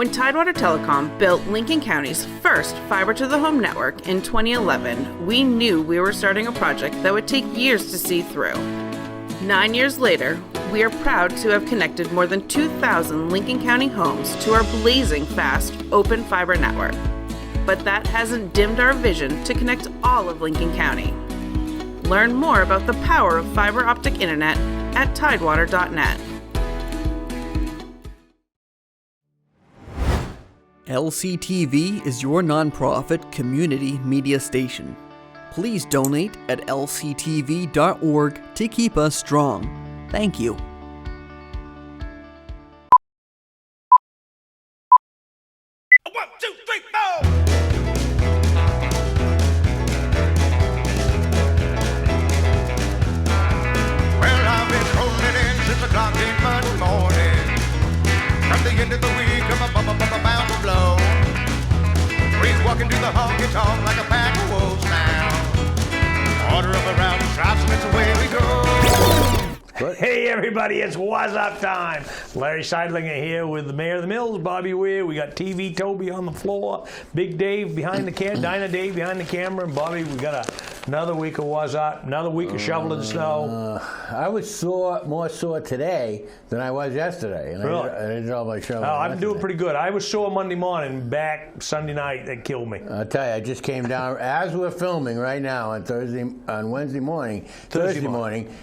When Tidewater Telecom built Lincoln County's first fiber-to-the-home network in 2011, we knew we were starting a project that would take years to see through. 9 years later, we are proud to have connected more than 2,000 Lincoln County homes to our blazing fast, open fiber network. But that hasn't dimmed our vision to connect all of Lincoln County. Learn more about the power of fiber optic internet at tidewater.net. LCTV is your nonprofit community media station. Please donate at lctv.org to keep us strong. Thank you. One, two, three, four! Well, I've been rolling in since the clock came Monday morning. From the end of the week, I'm bound to blow. Breeze walking to the honky-tonk like a pack of wolves now. Order up around the shops and it's away we go. Hey everybody, it's Wuzzup time. Larry Sidelinger here with the Mayor of the Mills, Bobby Whear. We got TV Toby on the floor, Big Dave behind the camera, Dinah Dave behind the camera, and Bobby, we got another week of Wuzzup, another week of shoveling snow. I was more sore today than I was yesterday. And Really? I did all my shoveling. Oh, I'm doing yesterday. pretty good. I was sore Monday morning, back Sunday night, that killed me. I'll tell you, I just came down as we're filming right now on Wednesday morning, Thursday morning.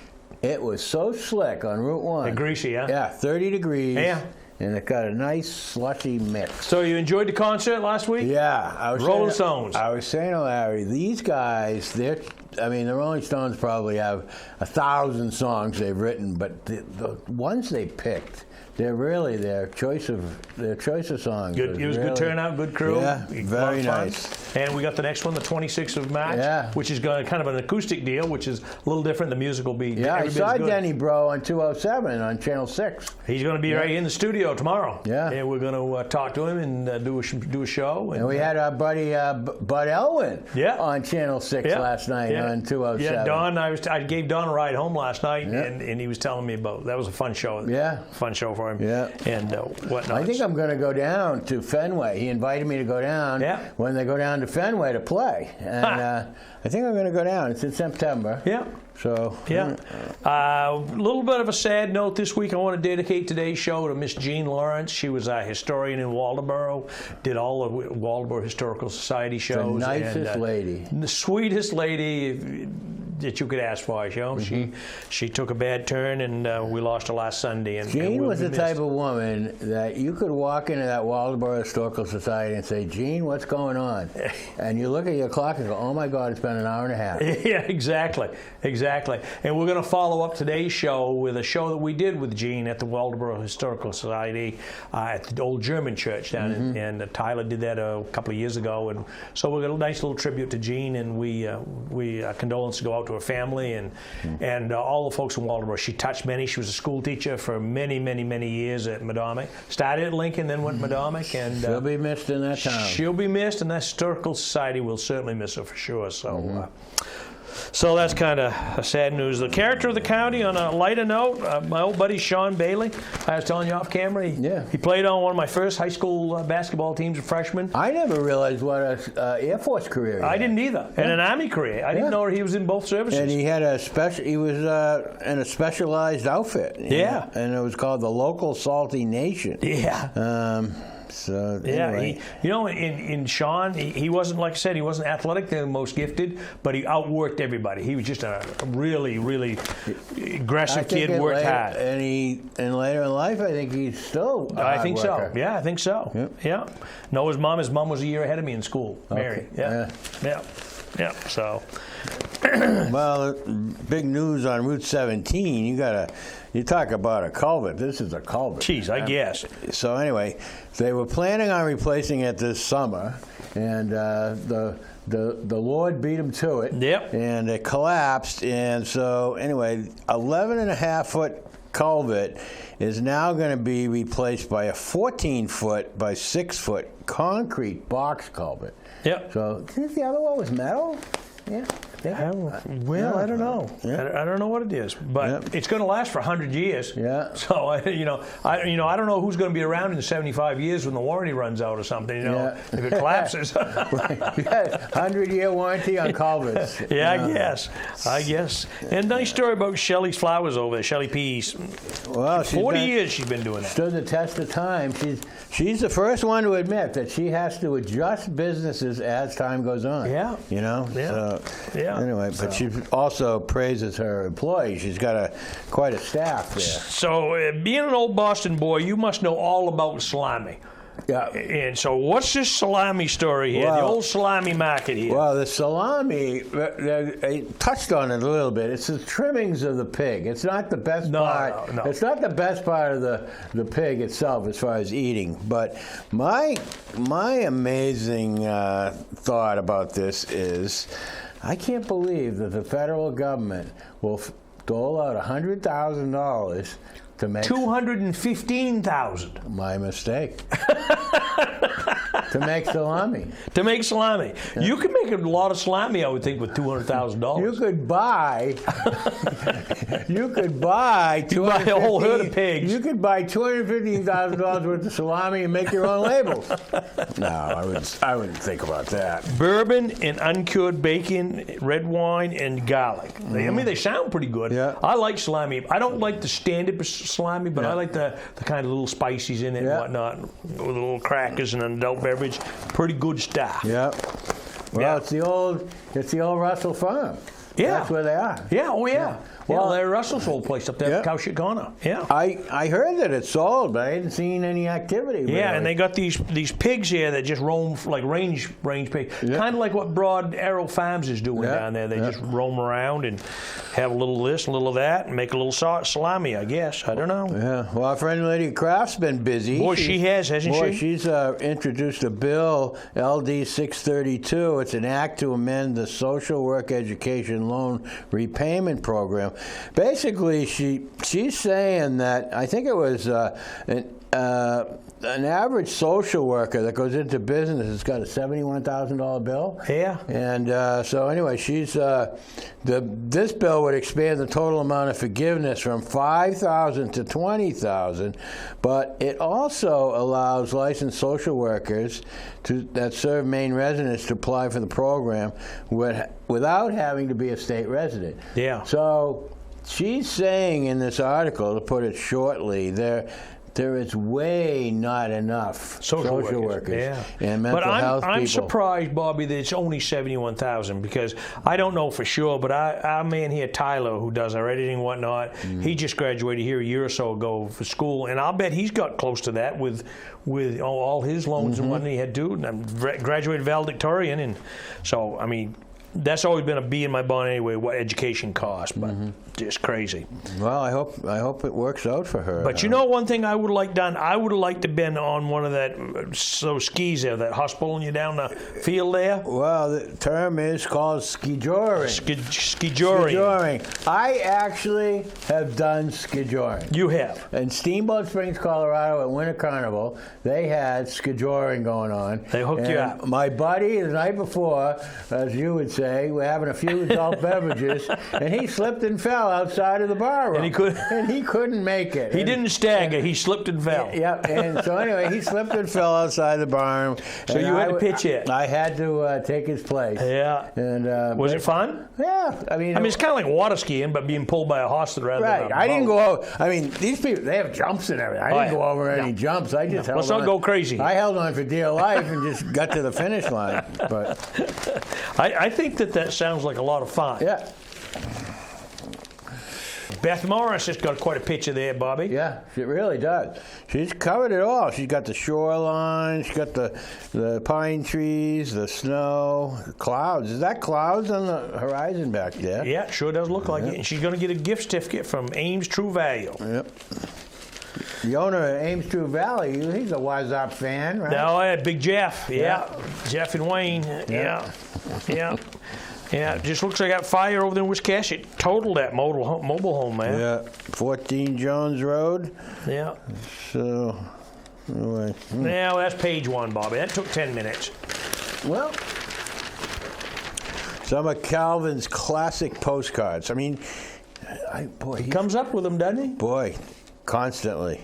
It was so slick on Route 1. And greasy, huh? Yeah, 30 degrees. Yeah. And it got a nice slushy mix. So you enjoyed the concert last week? Yeah. I was Rolling Stones. I was saying to Larry, these guys, the Rolling Stones probably have 1,000 songs they've written, but the ones they picked, they're really their choice of songs. Good. It was really, good turnout, good crew. Yeah, A lot very of fun. nice. And we got the next one, the 26th of March, Yeah. which is going kind of an acoustic deal, which is a little different. The music will be Yeah, I every bit saw as good. Denny Bro on 207 on Channel 6. He's going to be right in the studio tomorrow. Yeah. And we're going to talk to him and do a show. And we had our buddy Bud Elwin on Channel 6 last night on 207. Yeah, Don. I gave Don a ride home last night, Yeah. and he was telling me about that was a fun show. Yeah. Fun show for him. Yeah. And whatnot. I think I'm going to go down to Fenway. He invited me to go down when they go down to Fenway to play. And I think I'm going to go down. It's in September. Yeah. So a little bit of a sad note this week. I want to dedicate today's show to Miss Jean Lawrence. She was a historian in Waldoboro, did all of Waldoboro Historical Society shows. The nicest lady. The sweetest lady that you could ask for. You know, she took a bad turn, and we lost her last Sunday. And Jean we'll was be the missed. type of woman that you could walk into that Waldoboro Historical Society and say, Jean, what's going on? And you look at your clock and go, oh my God, it's been an hour and a half. Yeah, exactly. And we're going to follow up today's show with a show that we did with Jean at the Waldoboro Historical Society at the old German church down in, and Tyler did that a couple of years ago. And so we're going to a nice little tribute to Jean, and we condolences go out to her family and all the folks in Waldoboro. She touched many. She was a school teacher for many, many, many years at Madomic. Started at Lincoln, then went Madomic. And she'll be missed in that town. She'll be missed, and that Historical Society will certainly miss her for sure. So. So that's kind of sad news. The character of the county, on a lighter note, my old buddy Sean Bailey, I was telling you off camera, he played on one of my first high school basketball teams as a freshman. I never realized what a Air Force career he had. I didn't either. And an Army career. I didn't know he was in both services. And he had he was in a specialized outfit. Yeah. And it was called the Local Salty Nation. Yeah. So yeah, anyway. in Sean, he wasn't, like I said, he wasn't athletic, the most gifted, but he outworked everybody. He was just a really, really aggressive kid, worked hard. And later in life, I think he's still a I think hard worker. so. Yeah, I think so. Yep. Yeah. No, his mom was a year ahead of me in school, Mary. Okay. Yeah. So. Well, big news on Route 17. You talk about a culvert. This is a culvert. Jeez, I guess. So anyway, they were planning on replacing it this summer, and the Lord beat them to it. Yep. And it collapsed, and so anyway, 11.5-foot culvert is now going to be replaced by a 14-foot by 6-foot concrete box culvert. Yep. So, the other one was metal? Yeah. Well, I don't know. I don't know what it is, but it's going to last for 100 years. Yeah. So I don't know who's going to be around in 75 years when the warranty runs out or something. If it collapses. 100-year warranty on culverts. I guess. And nice story about Shelley's flowers over there, Shelley Pease. Well, 40 years she's been doing that. Stood the test of time. She's the first one to admit that she has to adjust businesses as time goes on. Yeah. Anyway, but she also praises her employees. She's got quite a staff there. So, being an old Boston boy, you must know all about salami. Yeah. And so, what's this salami story here? The old salami market here. Well, the salami, I touched on it a little bit. It's the trimmings of the pig. It's not the best part. No. It's not the best part of the pig itself as far as eating. But my amazing thought about this is, I can't believe that the federal government will dole out $100,000 to make $215,000. My mistake. To make salami. To make salami. Yeah. You could make a lot of salami, I would think, with $200,000. You could buy. You buy a whole herd of pigs. You could buy $215,000 worth of salami and make your own labels. No, I wouldn't think about that. Bourbon and uncured bacon, red wine, and garlic. I mean, they sound pretty good. Yeah. I like salami. I don't like the standard salami, but I like the kind of little spices in it and whatnot, with little crackers and an adult beverage. Pretty good stuff. Yep. Well, it's the old Russell Farm. Yeah. That's where they are. Yeah, Well, they're Russell's old place up there at Cowshit Corner. Yeah. I heard that it's sold, but I hadn't seen any activity. Yeah, really. and they got these pigs here that just roam like range pigs, kind of like what Broad Arrow Farms is doing down there. They just roam around and have a little of this, a little of that, and make a little salami, I guess. I don't know. Yeah. Well, our friend Lady Kraft's been busy. Boy, she hasn't she? She's introduced a bill, LD 632. It's an act to amend the Social Work Education Loan Repayment Program. Basically, she's saying that I think it was an average social worker that goes into business has got a $71,000 bill. Yeah. And so anyway, this bill would expand the total amount of forgiveness from $5,000 to $20,000, but it also allows licensed social workers that serve Maine residents to apply for the program without having to be a state resident. Yeah. So she's saying in this article, to put it shortly, there is way not enough social workers and mental health people. I'm surprised, Bobby, that it's only 71,000 because I don't know for sure, but our man here, Tyler, who does our editing and whatnot, he just graduated here a year or so ago for school, and I'll bet he's got close to that with all his loans and what he had to do. And graduated valedictorian, and so I mean, that's always been a bee in my bonnet anyway, what education costs, but just crazy. Well, I hope it works out for her. But you know one thing I would have liked done? I would have liked to have been on one of those skis there, that horse pulling you down the field there. Well, the term is called skijoring. Skijoring. I actually have done skijoring. You have? In Steamboat Springs, Colorado, at Winter Carnival, they had skijoring going on. They hooked you up. My buddy, the night before, as you would say, we're having a few adult beverages, and he slipped and fell outside of the bar room. And he couldn't make it. He didn't stagger. He slipped and fell. Yep. And so anyway, he slipped and fell outside the bar room. So you had to pitch it. I had to take his place. Yeah. And was it fun? Yeah. I mean, it's kind of like water skiing, but being pulled by a horse rather than a boat. I didn't go over. I mean, these people, they have jumps and everything. I didn't go over any jumps. I just held on. Let's not go crazy. I held on for dear life and just got to the finish line. But I think that sounds like a lot of fun. Yeah. Beth Morris has got quite a picture there, Bobby. Yeah, she really does. She's covered it all. She's got the shoreline, she's got the pine trees, the snow, the clouds. Is that clouds on the horizon back there? Yeah, sure does look like it. And she's going to get a gift certificate from Ames True Value. Yep. The owner of Ames True Valley, he's a Wuzzup fan, right? No, Big Jeff. Yeah. Jeff and Wayne. Yeah. Yeah, it just looks like that fire over there in Wiscasset totaled that mobile home, man. Yeah, 14 Jones Road. Yeah. So, anyway. Now, that's page one, Bobby. That took 10 minutes. Well, Some of Calvin's classic postcards. I mean, He comes up with them, doesn't he? Boy, constantly.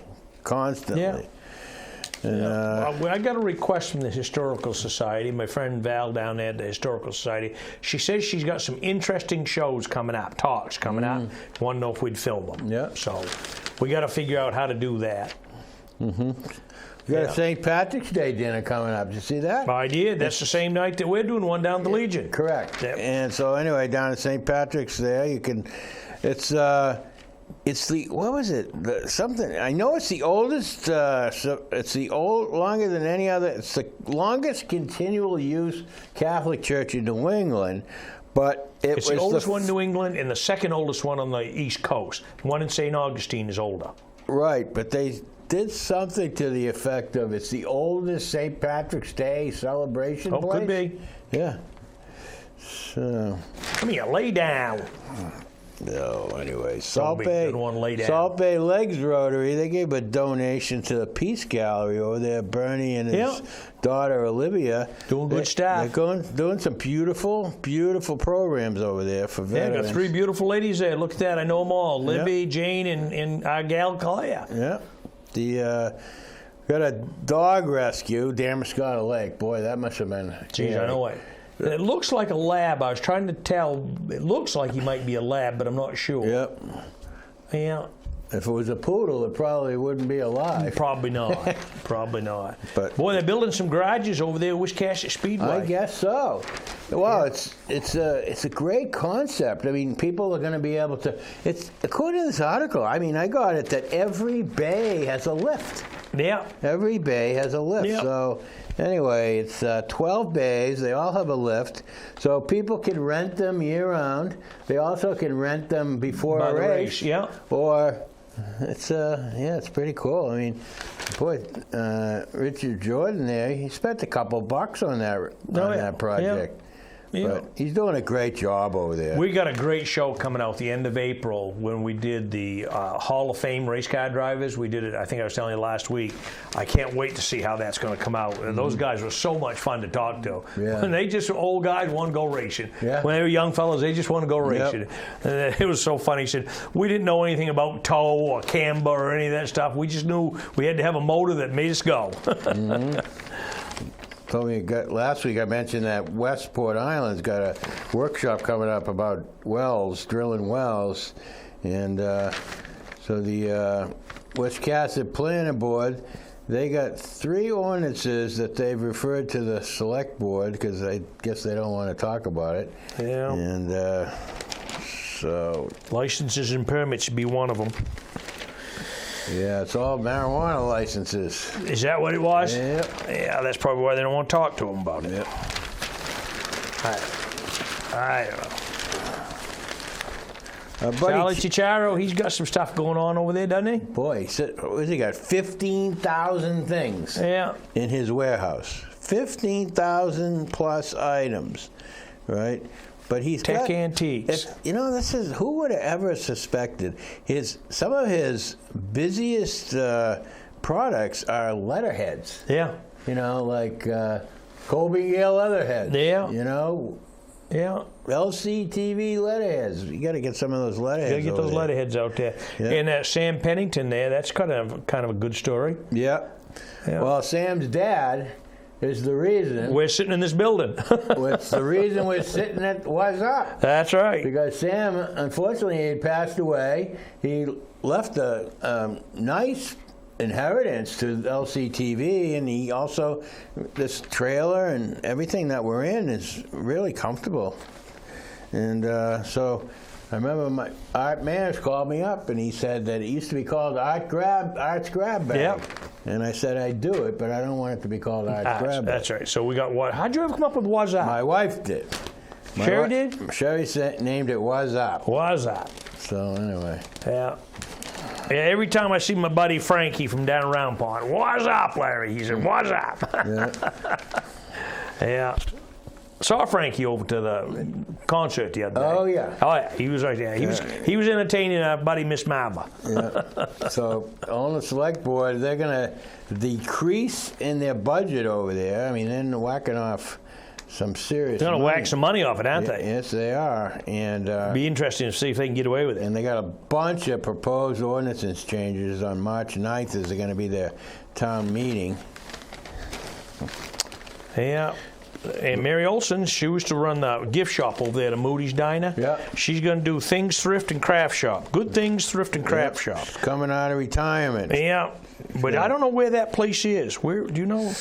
Yeah. And, I got a request from the Historical Society. My friend Val down there at the Historical Society. She says she's got some interesting shows coming up, talks coming up. Want to know if we'd film them. Yeah. So we got to figure out how to do that. Mm-hmm. We got a St. Patrick's Day dinner coming up. Did you see that? I did. That's the same night that we're doing one down at the Legion. Correct. Yep. And so anyway, down at St. Patrick's there, you can. It's the what was it? Something I know it's the oldest. It's the longer than any other. It's the longest continual use Catholic church in New England, but it's the oldest one in New England and the second oldest one on the East Coast. One in St. Augustine is older. Right, but they did something to the effect of it's the oldest St. Patrick's Day celebration place. Could be. Yeah. So. Come here, lay down. No, anyway, Salt Bay Legs Rotary, they gave a donation to the Peace Gallery over there. Bernie and his daughter Olivia. Doing good stuff. They're doing some beautiful, beautiful programs over there for veterans. Yeah, got 3 beautiful ladies there. Look at that, I know them all. Libby, Jane, and our gal Claire. Yeah. Got a dog rescue, Damascotta Lake. Boy, that must have been... Geez, I know it. It looks like a lab. I was trying to tell. It looks like he might be a lab, but I'm not sure. Yep. Yeah. If it was a poodle, it probably wouldn't be alive. Probably not. Probably not. But boy, they're building some garages over there at Wiscasset Speedway. I guess so. Well, it's a great concept. I mean, people are going to be able to. It's according to this article. I mean, I got it that every bay has a lift. Yeah. Every bay has a lift. Yeah. So. Anyway, it's 12 bays. They all have a lift, so people can rent them year-round. They also can rent them before a race. Yeah. Or it's pretty cool. I mean, boy, Richard Jordan there, he spent a couple bucks on that project. Yeah. But he's doing a great job over there. We got a great show coming out the end of April when we did the Hall of Fame race car drivers. We did it, I think I was telling you last week. I can't wait to see how that's going to come out. And those guys were so much fun to talk to. Yeah. When they just, old guys want to go racing. Yeah. When they were young fellas, they just want to go racing. Yep. And it was so funny. He said, we didn't know anything about tow or camber or any of that stuff. We just knew we had to have a motor that made us go. Told me last week I mentioned that Westport Island's got a workshop coming up about wells, drilling wells, and so the Wiscasset Planning Board, they got 3 ordinances that they've referred to the Select Board because I guess they don't want to talk about it. Yeah. And so licenses and permits should be one of them. Yeah, it's all marijuana licenses. Is that what it was? Yep. Yeah, that's probably why they don't want to talk to them about it. Yep. I don't know. Charlie Chicharo, he's got some stuff going on over there, doesn't he? Boy, he got 15,000 things in his warehouse. 15,000 plus items, right? But he's Tech got antiques. This is who would have ever suspected some of his busiest products are letterheads. Yeah. Like Colby Gale letterheads. Yeah. Yeah. LCTV letterheads. You got to get some of those letterheads. You got to get those letterheads out there. Yeah. And that Sam Pennington there, that's kind of a good story. Yeah. Well, Sam's dad is the reason we're sitting in this building. It's the reason we're sitting at Wuzzup. That's right. Because Sam, unfortunately, he had passed away. He left a nice inheritance to LCTV, and he also, this trailer and everything that we're in is really comfortable. And so I remember my Art Manners called me up, and he said that it used to be called Art's Grab Bag. Yep. And I said I'd do it, but I don't want it to be called Art's Grab Bag. That's right. So we got what? How'd you ever come up with Wuzzup? My wife did. Sherry did? Sherry named it Wuzzup. Wuzzup. So anyway. Yeah. Every time I see my buddy Frankie from down around Pond, Wuzzup, Larry? He said, Wuzzup. Yeah. Saw Frankie over to the concert the other day. Oh yeah. Oh yeah, he was right there. He was entertaining our buddy Miss Marva. Yeah. So on the Select Board, they're gonna decrease in their budget over there. I mean, they're whacking off some serious. They're going to money. whack some money off it, aren't they? Yes, they are, and Be interesting to see if they can get away with it. and they got a bunch of proposed ordinance changes on March 9th. Is going to be their town meeting. Yeah. And Mary Olson, she used to run the gift shop over there, the Moody's Diner. Yeah. She's going to do Things Thrift and Craft Shop. Good Things Thrift and Craft Shop. Coming out of retirement. Yeah. But I don't know where that place is. Where do you know?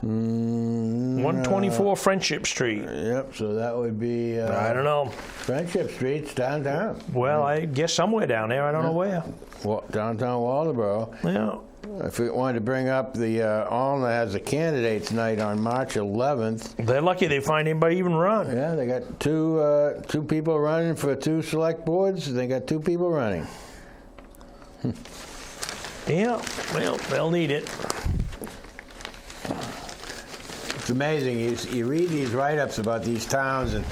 124 Friendship Street. Yep. So that would be. I don't know. Friendship Street's downtown. Well, I guess somewhere down there. I don't know where. Downtown Waldeboro. Yeah. If we wanted to bring up the Alna has a candidates night on March 11th. They're lucky they find anybody even run. Yeah, they got two people running for 2 select boards. They got 2 people running. Yeah. Well, they'll need it. It's amazing. You read these write-ups about these towns, and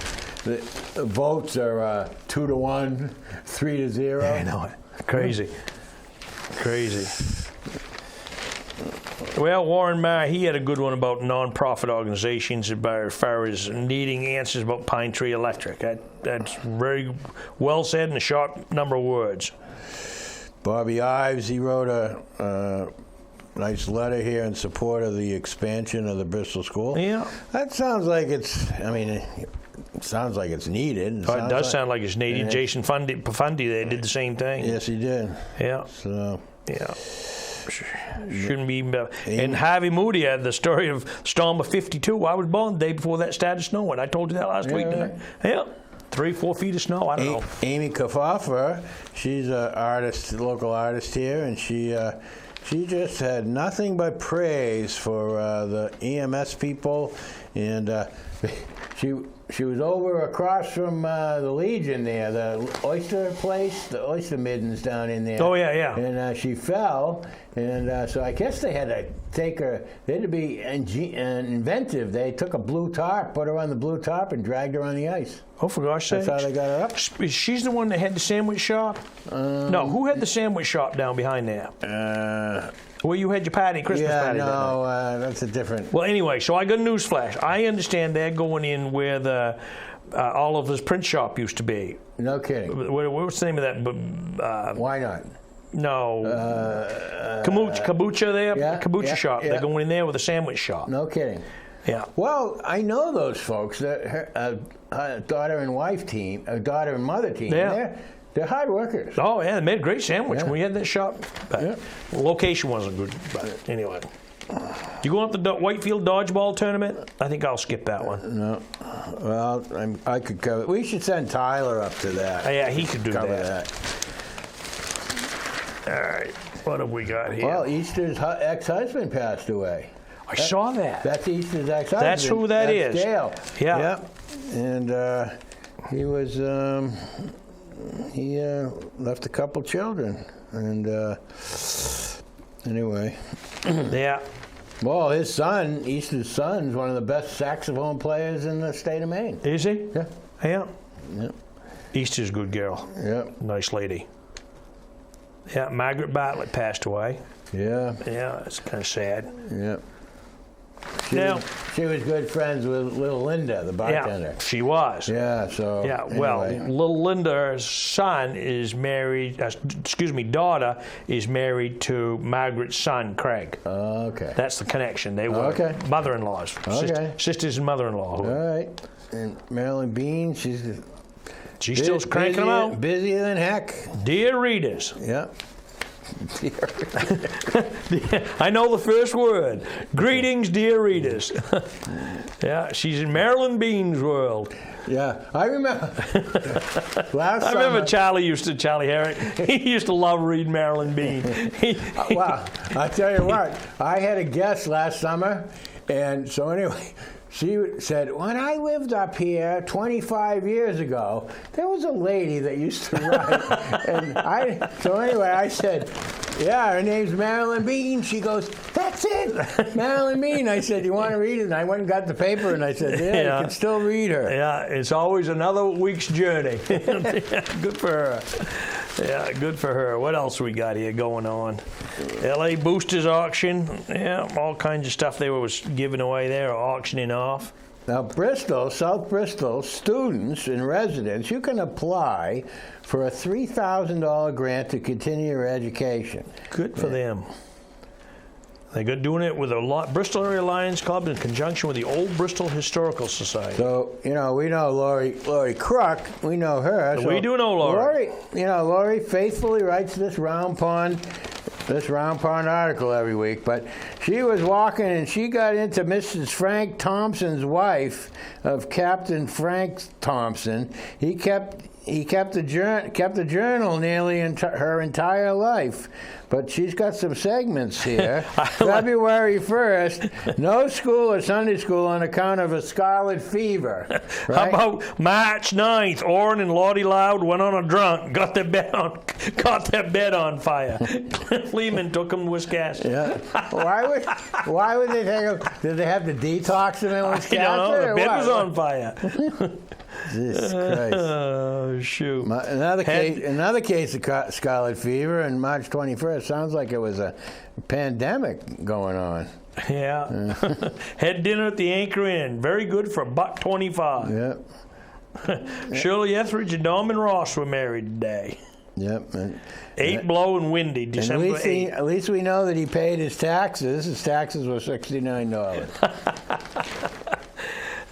the votes are 2 to 1, 3 to 0. I know it. Crazy. Crazy. Well, Warren Marr, he had a good one about non-profit organizations as far as needing answers about Pine Tree Electric. That's very well said in a short number of words. Bobby Ives, he wrote a nice letter here in support of the expansion of the Bristol School. Yeah. That sounds like it's, it sounds like it's needed. It does sound like it's needed. Jason Profundi there did the same thing. Yes, he did. Yeah. So. Yeah. Shouldn't be even better. And Harvey Moody had the story of Storm of 52. I was born the day before that started snowing. I told you that last week, didn't I? Yeah. 3-4 feet of snow. I don't know. Amy Kafaffer, she's an artist, local artist here, and she just had nothing but praise for the EMS people, and she was over across from the Legion there, the oyster place, the oyster middens down in there. Oh, yeah, yeah. And she fell, and so I guess they had to take her, they had to be inventive. They took a blue tarp, put her on the blue tarp, and dragged her on the ice. Oh, for gosh sake. That's how they got her up. She's the one that had the sandwich shop? No, who had the sandwich shop down behind there? Where you had your party, Christmas party? Yeah, no, that's a different. Well, anyway, so I got a news flash. I understand they're going in where the Oliver's print shop used to be. No kidding. What's the name of that? Why not? No. Kombucha there? Yeah, Kombucha shop. yeah. They're going in there with a sandwich shop. No kidding. Yeah. Well, I know those folks. That her daughter and wife team, daughter and mother team. Yeah. They're hard workers. Oh, yeah, they made a great sandwich Yeah. when we had that shop. But the location wasn't good. But anyway. You going up the Whitefield Dodgeball Tournament? I think I'll skip that one. No. Well, I could cover. We should send Tyler up to that. Yeah, he could do cover that. All right. What have we got here? Well, Easter's ex-husband passed away. I saw that. That's Easter's ex-husband. That's who that That's is. Dale. Yeah. Yep. And he was he left a couple children, and anyway. Yeah. Well, his son, Easter's son, is one of the best saxophone players in the state of Maine. Is he? Yeah. Yeah. Yep. Easter's a good girl. Yep. Nice lady. Yeah, Margaret Bartlett passed away. Yeah. Yeah, it's kind of sad. Yep. She was good friends with little Linda, the bartender. Yeah, she was. Yeah, so. Yeah, anyway. well, little Linda's son is married, daughter is married to Margaret's son, Craig. Okay. That's the connection. They were mother-in-laws. Okay. Sisters and mother-in-law. All right. And Marilyn Bean, she's still cranking them out. Busier than heck. Dear readers. Yep. I know the first word. Greetings, dear readers. Yeah, she's in Marilyn Bean's world. Yeah, I remember. I remember Charlie Herrick. He used to love reading Marilyn Bean. Wow, I tell you what, I had a guest last summer, and so anyway, she said, when I lived up here 25 years ago, there was a lady that used to write. So anyway, I said, yeah, her name's Marilyn Bean. She goes, that's it, Marilyn Bean. I said, you want to read it? And I went and got the paper, and I said, yeah, you can still read her. Yeah, it's always another week's journey. Good for her. Yeah, good for her. What else we got here going on? LA Boosters auction. Yeah, all kinds of stuff they was giving away there, or auctioning off. Now, Bristol, South Bristol, students and residents, you can apply for a $3,000 grant to continue your education. Good for them. They're doing it with a Bristol Area Lions Club in conjunction with the Old Bristol Historical Society. So, we know Lori Kruk. We know her. So we do know Lori. Lori faithfully writes this Round Pond article every week, but she was walking and she got into Mrs. Frank Thompson's wife of Captain Frank Thompson. He kept the journal nearly her entire life, but she's got some segments here. February 1st, no school or Sunday school on account of a scarlet fever. Right? How about March 9th? Orrin and Lottie Loud went on a drunk, got their bed on fire. Lehman took them to Wisconsin. Yeah. Why would they take them? Did they have to detox them in Wisconsin? I don't know. The bed was on fire. Jesus Christ. Oh, shoot. Another case of scarlet fever on March 21st. Sounds like it was a pandemic going on. Yeah. Had dinner at the Anchor Inn. Very good for $1.25. Yep. Shirley Etheridge and Norman Ross were married today. Yep. Blow and windy, December 8th. At least we know that he paid his taxes. His taxes were $69.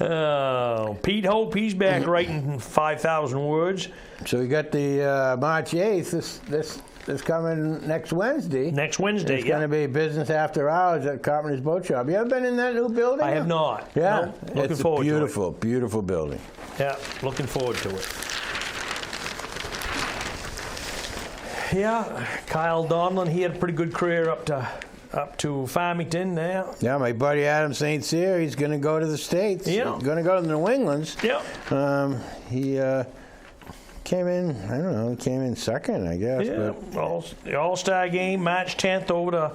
Oh, Pete Hope, he's back writing 5,000 words. So we got the March 8th, this coming next Wednesday. Next Wednesday, It's going to be business after hours at Carpenter's Boat Shop. You ever been in that new building? I have not. Yeah. No, looking forward to it. Beautiful building. Yeah, looking forward to it. Yeah, Kyle Donlin, he had a pretty good career up to Farmington now. Yeah, my buddy Adam St. Cyr, he's going to go to the States. Yeah. He's going to go to the New Englands. Yeah. He came in second, I guess. Yeah, But the All-Star game, March 10th over to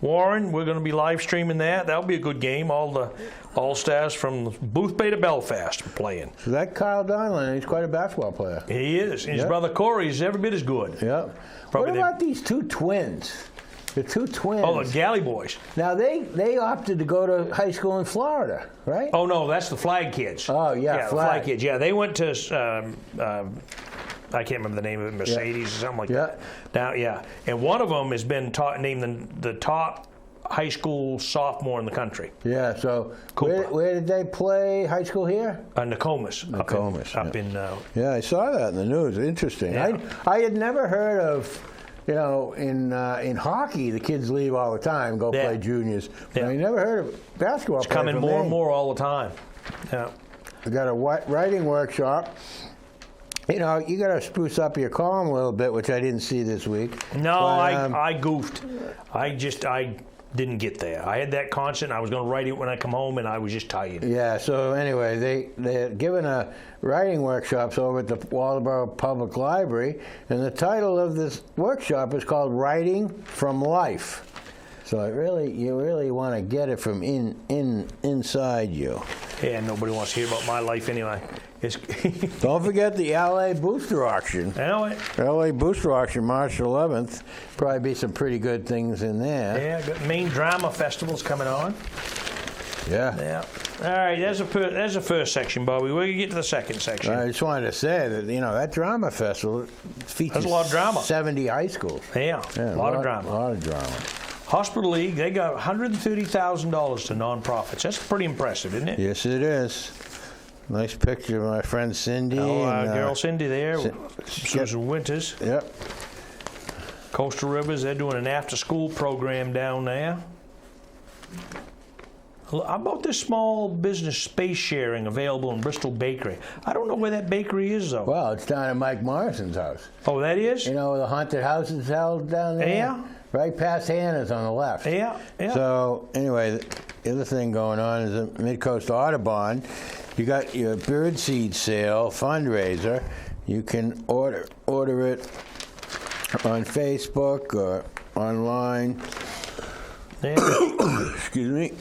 Warren. We're going to be live streaming that. That'll be a good game. All the All-Stars from Booth Bay to Belfast are playing. So that Kyle Donlin, he's quite a basketball player. He is. His brother Corey's every bit as good. Yeah. What about these two twins? The two twins. Oh, the Galley Boys. Now, they opted to go to high school in Florida, right? Oh, no, that's the Flag Kids. Oh, yeah, Flag Kids. Yeah, they went to, I can't remember the name of it, Mercedes or something like that. Now, yeah. And one of them has been named the top high school sophomore in the country. Yeah, so where did they play high school here? Nokomis. Up in yeah, I saw that in the news. Interesting. Yeah. I had never heard of... in hockey, the kids leave all the time, go play juniors. Yeah. I never heard of basketball. It's coming more and more all the time. Yeah. We got a writing workshop. You got to spruce up your column a little bit, which I didn't see this week. No, but, I goofed. I didn't get there. I had that constant. I was going to write it when I come home, and I was just tired. Yeah, so anyway, they're giving a writing workshops over at the Waldoboro Public Library, and the title of this workshop is called Writing from Life. So you really want to get it from inside you. Yeah, nobody wants to hear about my life anyway. Don't forget the LA Booster Auction. I know it. LA Booster Auction, March 11th. Probably be some pretty good things in there. Yeah, got Maine Drama Festival's coming on. Yeah. Yeah. All right, there's the first section, Bobby. We're going to get to the second section. I just wanted to say that, that drama festival features There's a lot of drama. 70 high schools. Yeah, a lot of drama. A lot of drama. Hospital League, they got $130,000 to nonprofits. That's pretty impressive, isn't it? Yes, it is. Nice picture of my friend Cindy. Girl Cindy there, Susan Winters. Yep. Coastal Rivers, they're doing an after-school program down there. How about this small business space sharing available in Bristol Bakery? I don't know where that bakery is, though. Well, it's down at Mike Morrison's house. Oh, that is? Where the haunted house is held down there? Yeah. Right past Hannah's on the left. Yeah, yeah. So, anyway, the other thing going on is the Midcoast Audubon. You got your birdseed sale fundraiser. You can order it on Facebook or online. Yeah. Excuse me.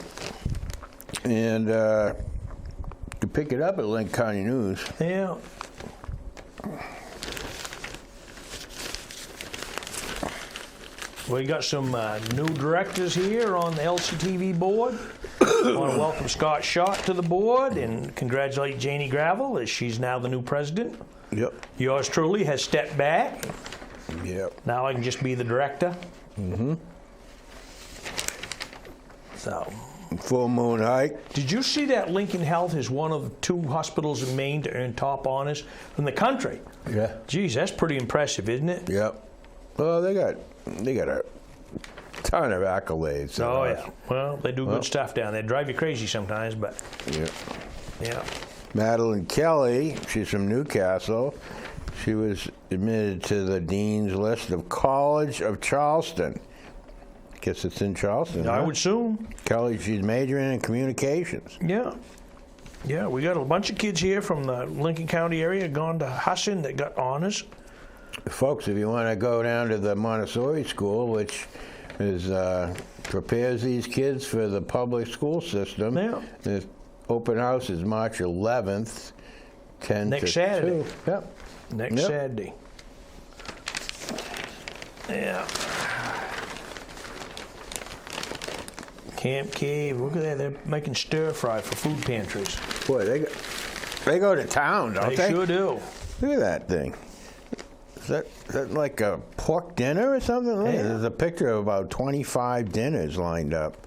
And you pick it up at Lincoln County News. Yeah. We got some new directors here on the LCTV board. I want to welcome Scott Schott to the board and congratulate Janie Gravel as she's now the new president. Yep. Yours truly has stepped back. Yep. Now I can just be the director. Mm-hmm. So. Full moon hike. Did you see that Lincoln Health is one of 2 hospitals in Maine to earn top honors in the country? Yeah. Geez, that's pretty impressive, isn't it? Yep. Well, they got a ton of accolades. Oh, yeah. Well, they do good stuff down there. Drive you crazy sometimes, but yeah. Madeline Kelly, she's from Newcastle. She was admitted to the dean's list of College of Charleston. Guess it's in Charleston. I huh? would assume. Kelly, she's majoring in communications. Yeah. Yeah, we got a bunch of kids here from the Lincoln County area gone to Husson that got honors. Folks, if you want to go down to the Montessori school, which is prepares these kids for the public school system, the open house is March 11th, 10 Next to Saturday. 2. Yep. Next Saturday. Yeah. Camp Cave, look at that, they're making stir fry for food pantries. Boy, they go to town, don't they? They sure do. Look at that thing. Is that like a pork dinner or something? Look, Yeah. There's a picture of about 25 dinners lined up.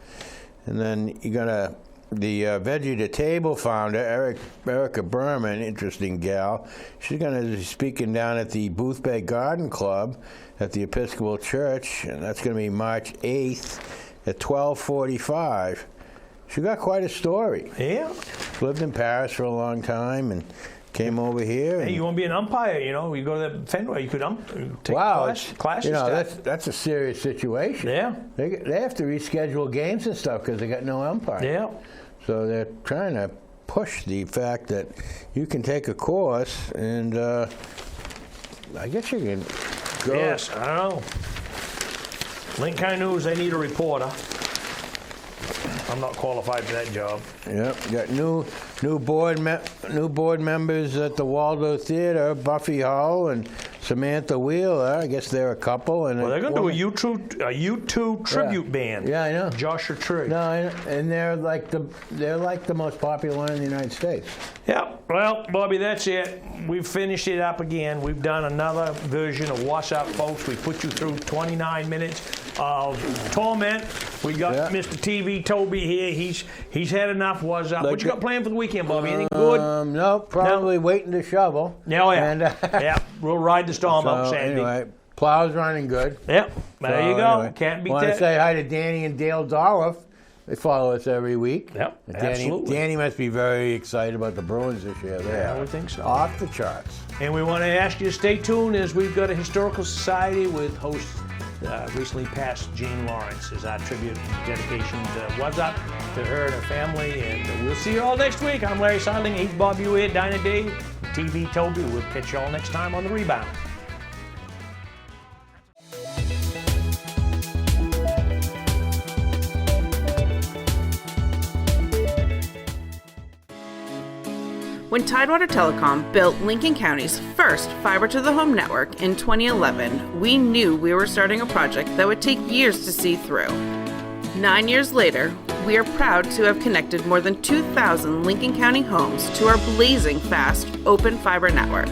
And then you got the Veggie to Table founder, Erica Berman, interesting gal. She's going to be speaking down at the Booth Bay Garden Club at the Episcopal Church, and that's going to be March 8th at 12:45. She got quite a story. Yeah. Lived in Paris for a long time and came over here. Hey, you want to be an umpire, you know, you go to the Fenway, you could take classes. You know, stuff. that's a serious situation. Yeah. They have to reschedule games and stuff because they got no umpire. Yeah. So they're trying to push the fact that you can take a course and I guess you can go. Yes, I don't know. Lincoln County News, they need a reporter. I'm not qualified for that job. Yep, got new board members at the Waldo Theater, Buffy Hull and Samantha Wheeler. I guess they're a couple. And Well, they're going to do a U2 tribute band. Yeah, I know. Joshua Tree. No, and they're like the most popular one in the United States. Yeah, well, Bobby, that's it. We've finished it up again. We've done another version of What's Up, folks. We put you through 29 minutes of torment. We got Mr. TV Toby here. He's had enough. What's Up? What you got planned for the weekend, Bobby? Anything good? No, probably waiting to shovel. Yeah, yeah. And, yeah, we'll ride the storm up Sandy. Anyway, plow's running good. Yep, there you go. Anyway, Can't beat want to that. say hi to Danny and Dale Dolph. They follow us every week. Yep, absolutely. Danny must be very excited about the Bruins this year. Yeah, we think so. Off the charts. And we want to ask you to stay tuned as we've got a historical society with host recently passed Jean Lawrence as our tribute dedication to What's Up to her and her family. And we'll see you all next week. I'm Larry Sidelinger. He's Bob Whear, Dinah Dave, TV Toby. We'll catch you all next time on The Rebound. When Tidewater Telecom built Lincoln County's first fiber-to-the-home network in 2011, we knew we were starting a project that would take years to see through. 9 years later, we are proud to have connected more than 2,000 Lincoln County homes to our blazing fast open fiber network.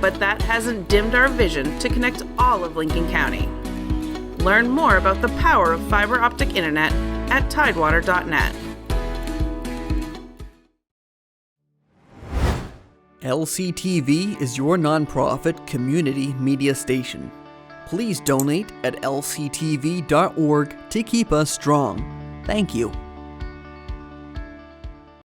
But that hasn't dimmed our vision to connect all of Lincoln County. Learn more about the power of fiber optic internet at tidewater.net. LCTV is your nonprofit community media station. Please donate at lctv.org to keep us strong. Thank you.